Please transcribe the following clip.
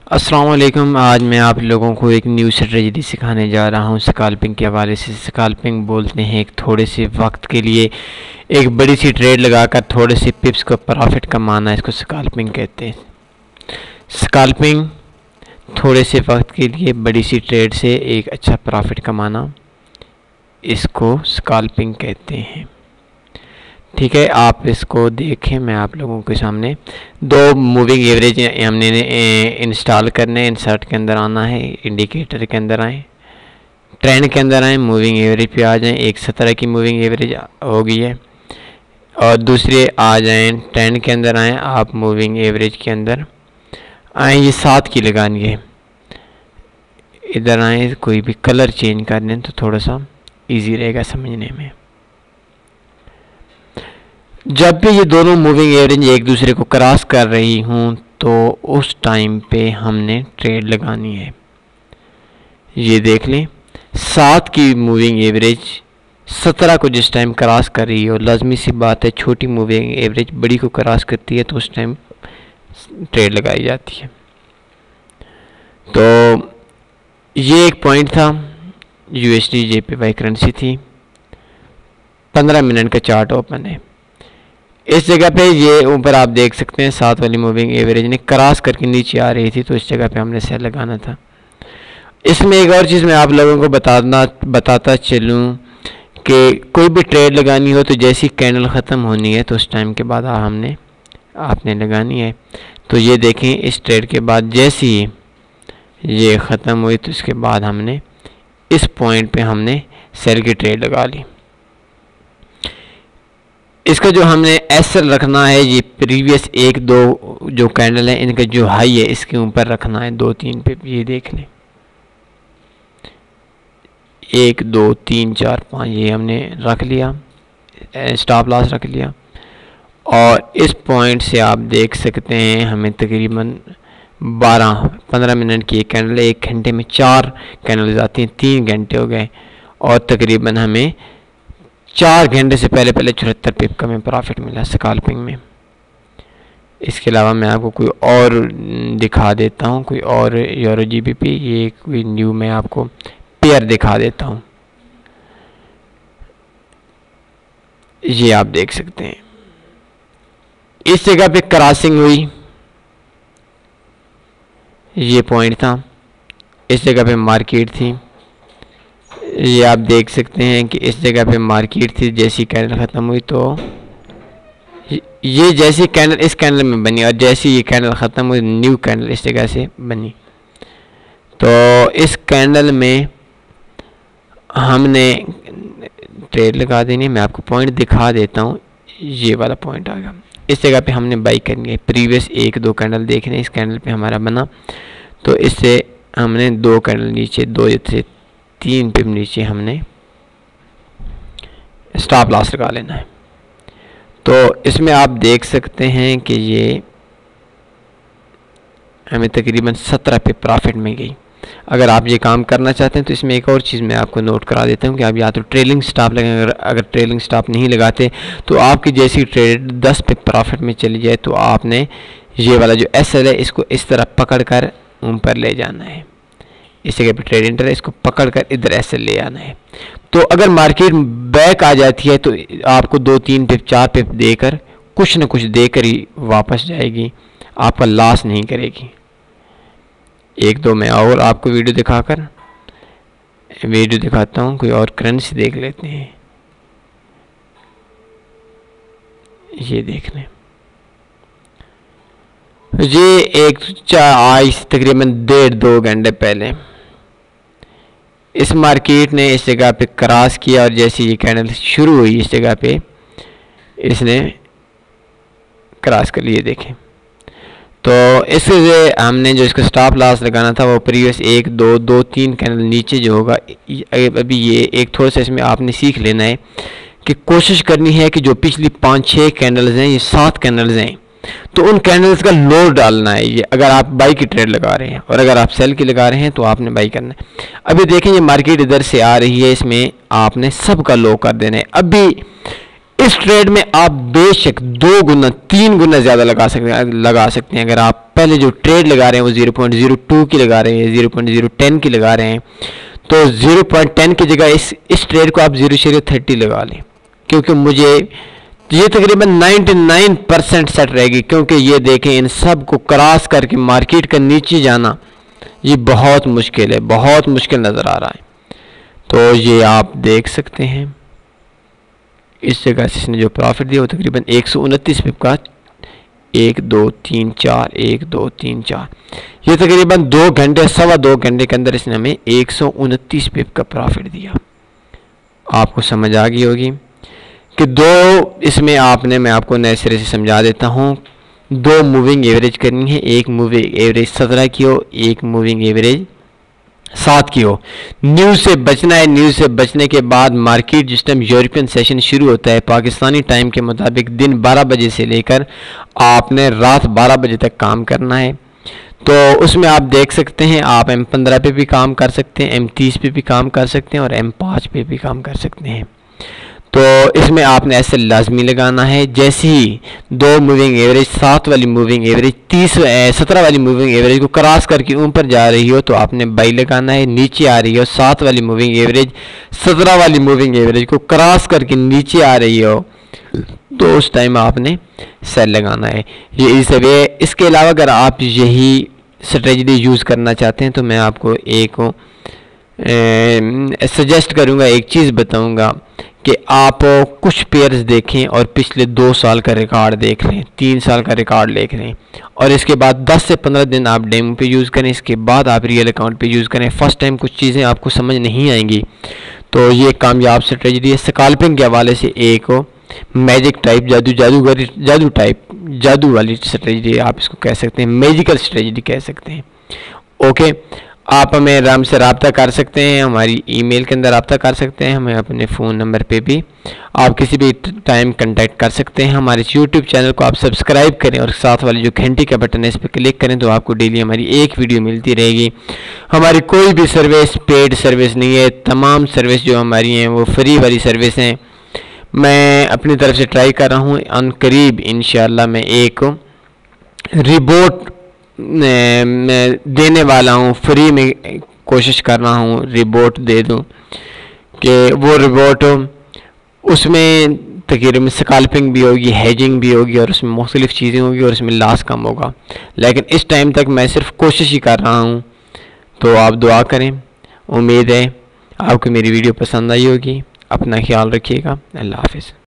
अस्सलाम वालेकुम। आज मैं आप लोगों को एक न्यू स्ट्रेटजी सिखाने जा रहा हूं स्कैल्पिंग के हवाले से। स्कैल्पिंग बोलते हैं एक थोड़े से वक्त के लिए एक बड़ी सी ट्रेड लगाकर थोड़े से पिप्स को प्रॉफिट कमाना, इसको स्कैल्पिंग कहते हैं। स्कैल्पिंग थोड़े से वक्त के लिए बड़ी सी ट्रेड से एक अच्छा प्रॉफिट कमाना, इसको स्कैल्पिंग कहते हैं। ठीक है, आप इसको देखें। मैं आप लोगों के सामने दो मूविंग एवरेज हमने इंस्टॉल करने, इंसर्ट के अंदर आना है, इंडिकेटर के अंदर आए, ट्रेंड के अंदर आए, मूविंग एवरेज पे आ जाएं। एक 17 की मूविंग एवरेज हो गई है और दूसरे आ जाएं, ट्रेंड के अंदर आएँ, आप मूविंग एवरेज के अंदर आए, ये 7 की लगानी है। इधर आए, कोई भी कलर चेंज कर दें तो थोड़ा सा ईजी रहेगा समझने में। जब भी ये दोनों मूविंग एवरेज एक दूसरे को क्रॉस कर रही हूँ तो उस टाइम पे हमने ट्रेड लगानी है। ये देख लें, 7 की मूविंग एवरेज 17 को जिस टाइम क्रॉस कर रही हो, लाजमी सी बात है छोटी मूविंग एवरेज बड़ी को क्रॉस करती है तो उस टाइम ट्रेड लगाई जाती है। तो ये एक पॉइंट था, USD JPY करेंसी थी, 15 मिनट का चार्ट ओपन है। इस जगह पे ये ऊपर आप देख सकते हैं 7 वाली मूविंग एवरेज ने क्रॉस करके नीचे आ रही थी, तो इस जगह पे हमने सेल लगाना था। इसमें एक और चीज़ मैं आप लोगों को बताता चलूँ कि कोई भी ट्रेड लगानी हो तो जैसी कैंडल ख़त्म होनी है तो उस टाइम के बाद आपने लगानी है। तो ये देखें, इस ट्रेड के बाद जैसी ये ख़त्म हुई तो इसके बाद हमने इस पॉइंट पे हमने सेल की ट्रेड लगा ली। इसका जो हमने SL रखना है, ये प्रीवियस 1-2 जो कैंडल है इनका जो हाई है इसके ऊपर रखना है 2-3 पे। ये देख लें, 1 2 3 4 5 ये हमने रख लिया, स्टॉप लॉस रख लिया। और इस पॉइंट से आप देख सकते हैं हमें तकरीबन 12-15 मिनट की एक कैंडल है, 1 घंटे में 4 कैंडल आती हैं, 3 घंटे हो गए और तकरीबन हमें 4 घंटे से पहले 74 पिप का में प्रॉफिट मिला स्कैल्पिंग में। इसके अलावा मैं आपको कोई और दिखा देता हूँ, कोई और यूरो GBP, ये कोई न्यू मैं आपको पेयर दिखा देता हूँ। ये आप देख सकते हैं इस जगह पे क्रॉसिंग हुई, ये पॉइंट था, इस जगह पे मार्केट थी। ये आप देख सकते हैं कि इस जगह पे मार्केट थी, जैसी कैंडल ख़त्म हुई तो ये जैसी कैंडल इस कैंडल में बनी और जैसी ये कैंडल ख़त्म हुई न्यू कैंडल इस जगह से बनी। तो इस कैंडल में हमने ट्रेड लगा देनी है। मैं आपको पॉइंट दिखा देता हूँ, ये वाला पॉइंट आ गया, इस जगह पे हमने बाई करनी है। प्रीवियस 1-2 कैंडल देख रहे हैं, इस कैंडल पे हमारा बना तो इससे हमने 2 कैंडल नीचे, 2 से 3 पिप नीचे हमने स्टॉप लॉस लगा लेना है। तो इसमें आप देख सकते हैं कि ये हमें तकरीबन 17 पिप प्रॉफिट में गई। अगर आप ये काम करना चाहते हैं तो इसमें एक और चीज़ मैं आपको नोट करा देता हूँ कि आप या तो ट्रेलिंग स्टॉप लगाएं, अगर ट्रेलिंग स्टॉप नहीं लगाते तो आपकी जैसी ट्रेड 10 पिप प्रॉफिट में चली जाए तो आपने ये वाला जो SL है इसको इस तरह पकड़ कर ऊपर ले जाना है। इस जगह पे ट्रेड एंटर है, इसको पकड़ कर इधर SL ले आना है। तो अगर मार्केट बैक आ जाती है तो आपको 2-3 पिप 4 पिप देकर कुछ न कुछ देकर ही वापस जाएगी, आपका लॉस नहीं करेगी। 1-2 मैं और आपको वीडियो दिखाता हूँ, कोई और करेंसी देख लेते हैं। ये देख लें, ये एक आज तकरीबन 1.5-2 घंटे पहले इस मार्केट ने इस जगह पे क्रॉस किया और जैसे ये कैंडल शुरू हुई इस जगह पे इसने क्रॉस कर लिए। देखें तो इससे हमने जो इसका स्टॉप लॉस लगाना था वो प्रीवियस 1-2-3 कैंडल नीचे जो होगा, अभी ये एक थोड़ा सा इसमें आपने सीख लेना है कि कोशिश करनी है कि जो पिछली 5-6 कैंडल्स हैं, ये 7 कैंडल्स हैं, तो उन कैंडल्स का लो डालना है। ये अगर आप बाई की ट्रेड लगा रहे हैं और अगर आप सेल की लगा रहे हैं तो आपने बाई करना है। अभी देखें ये मार्केट इधर से आ रही है, इसमें आपने सबका लो कर देना है। अभी इस ट्रेड में आप बेशक 2 गुना 3 गुना ज़्यादा लगा सकते हैं। अगर आप पहले जो ट्रेड लगा रहे हैं वो 0.02 की लगा रहे हैं, 0.010 की लगा रहे हैं, तो 0.10 की जगह इस ट्रेड को आप 0.30 लगा लें, क्योंकि मुझे ये तकरीबन 99% सेट रहेगी। क्योंकि ये देखें, इन सब को क्रॉस करके मार्केट का नीचे जाना ये बहुत मुश्किल है, बहुत मुश्किल नज़र आ रहा है। तो ये आप देख सकते हैं इस जगह से इसने जो प्रॉफिट दिया वो तकरीबन 129 पिप का 1 2 3 4 1 2 3 4, ये तकरीबन 2 घंटे 2.25 घंटे के अंदर इसने हमें 129 पिप का प्रॉफिट दिया। आपको समझ आ गई होगी कि इसमें मैं आपको नए सिरे से समझा देता हूँ। 2 मूविंग एवरेज करनी है, एक मूविंग एवरेज 17 की हो, एक मूविंग एवरेज 7 की हो। न्यूज़ से बचना है। न्यूज़ से बचने के बाद मार्केट जिस टाइम यूरोपियन सेशन शुरू होता है पाकिस्तानी टाइम के मुताबिक दिन 12 बजे से लेकर आपने रात 12 बजे तक काम करना है। तो उसमें आप देख सकते हैं, आप M15 पे भी काम कर सकते हैं, M30 पे भी काम कर सकते हैं और M5 पे भी काम कर सकते हैं। तो इसमें आपने ऐसे लाजमी लगाना है। जैसे ही 2 मूविंग एवरेज 7 वाली मूविंग एवरेज 17 वाली मूविंग एवरेज को क्रॉस करके ऊपर जा रही हो तो आपने बाई लगाना है। नीचे आ रही हो 7 वाली मूविंग एवरेज 17 वाली मूविंग एवरेज को क्रॉस करके नीचे आ रही हो तो उस टाइम आपने सेल लगाना है। ये इस वे। इसके अलावा अगर आप यही स्ट्रेटजी यूज़ करना चाहते हैं तो मैं आपको एक सजेस्ट करूँगा, एक चीज़ बताऊँगा कि आप कुछ पेयर्स देखें और पिछले 2 साल का रिकॉर्ड देख लें, 3 साल का रिकॉर्ड देख लें और इसके बाद 10 से 15 दिन आप डेमो पे यूज़ करें। इसके बाद आप रियल अकाउंट पे यूज़ करें। फर्स्ट टाइम कुछ चीज़ें आपको समझ नहीं आएंगी। तो ये कामयाब स्ट्रेटजी है। स्कैल्पिंग के हवाले से एक मैजिक टाइप जादू वाली स्ट्रेटजी आप इसको कह सकते हैं, मैजिकल स्ट्रेटजी कह सकते हैं। ओके, आप हमें राम से रब्ता कर सकते हैं, हमारी ईमेल के अंदर रब्ता कर सकते हैं, हमें अपने फ़ोन नंबर पे भी आप किसी भी टाइम कांटेक्ट कर सकते हैं। हमारे यूट्यूब चैनल को आप सब्सक्राइब करें और साथ वाली जो घंटी का बटन है इस पर क्लिक करें तो आपको डेली हमारी एक वीडियो मिलती रहेगी। हमारी कोई भी सर्विस पेड सर्विस नहीं है, तमाम सर्विस जो हमारी हैं वो फ्री वाली सर्विस हैं। मैं अपनी तरफ से ट्राई कर रहा हूँ, अनकरीब इंशाल्लाह मैं एक रिपोर्ट देने वाला हूँ, फ्री में कोशिश कर रहा हूँ रिपोर्ट दे दूँ कि वो रिपोर्ट उसमें तकरीबन स्कैल्पिंग भी होगी, हेजिंग भी होगी और उसमें मुख्तलिफ चीज़ें होगी और उसमें लॉस कम होगा। लेकिन इस टाइम तक मैं सिर्फ कोशिश ही कर रहा हूँ। तो आप दुआ करें। उम्मीद है आपको मेरी वीडियो पसंद आई होगी। अपना ख्याल रखिएगा। अल्लाह हाफ़िज़।